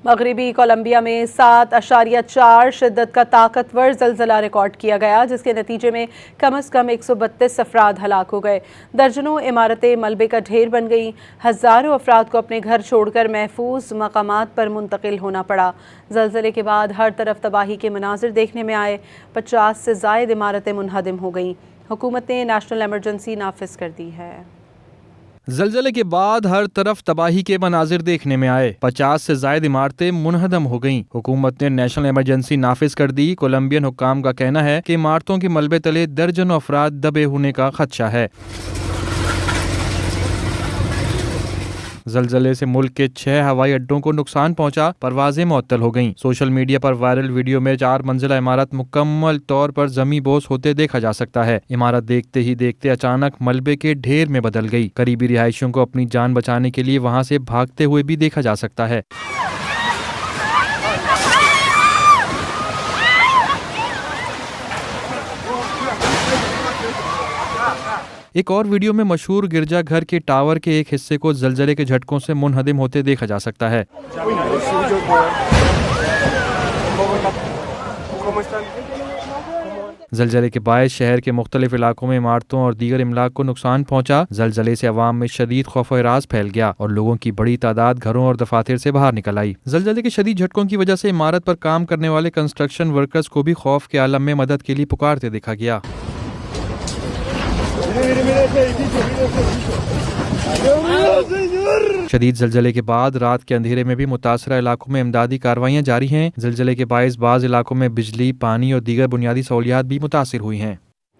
मगरबी कोलंबिया में 7.4 शिद्दत का ताकतवर जलजला रिकॉर्ड किया गया, जिसके नतीजे में कम से कम 132 अफराद हलाक हो गए। दर्जनों इमारतें मलबे का ढेर बन गईं। हज़ारों अफराद को अपने घर छोड़कर महफूज मकामात पर मुंतकिल होना पड़ा। जलजले के बाद हर तरफ तबाही के मनाजिर देखने में आए। 50 से ज़ायद इमारतें मुनहदम हो गईं। हुकूमत ने नेशनल इमरजेंसी नाफिज कर दी है। जलजले के बाद हर तरफ तबाही के मनाजिर देखने में आए। 50 से ज्यादा इमारतें मुनहदम हो गईं। हुकूमत ने नेशनल इमरजेंसी नाफिज कर दी। कोलंबियन हुक्काम का कहना है कि इमारतों के मलबे तले दर्जनों अफराद दबे होने का खदशा है। जलजले से मुल्क के 6 हवाई अड्डों को नुकसान पहुंचा, परवाजें मुअत्तल हो गईं। सोशल मीडिया पर वायरल वीडियो में 4 मंजिला इमारत मुकम्मल तौर पर जमी बोस होते देखा जा सकता है। इमारत देखते ही देखते अचानक मलबे के ढेर में बदल गई। करीबी रिहायशियों को अपनी जान बचाने के लिए वहां से भागते हुए भी देखा जा सकता है। एक और वीडियो में मशहूर गिरजाघर के टावर के एक हिस्से को जलजले के झटकों से मुनहदिम होते देखा जा सकता है। जलजले के बायस शहर के मुख्तलिफ इलाकों में इमारतों और दीगर इमलाक को नुकसान पहुंचा। जलजले से अवाम में शदीद खौफ और इराज फैल गया और लोगों की बड़ी तादाद घरों और दफातर से बाहर निकल आई। जलजले के शदीद झटकों की वजह से इमारत पर काम करने वाले कंस्ट्रक्शन वर्कर्स को भी खौफ के आलम में मदद के लिए पुकारते देखा गया। शदीद जलजले के बाद रात के अंधेरे में भी मुतासरा इलाकों में इमदादी कार्रवाइयां जारी हैं। जलजले के बायस बाज़ इलाकों में बिजली, पानी और दीगर बुनियादी सहूलियात भी मुतासिर हुई हैं।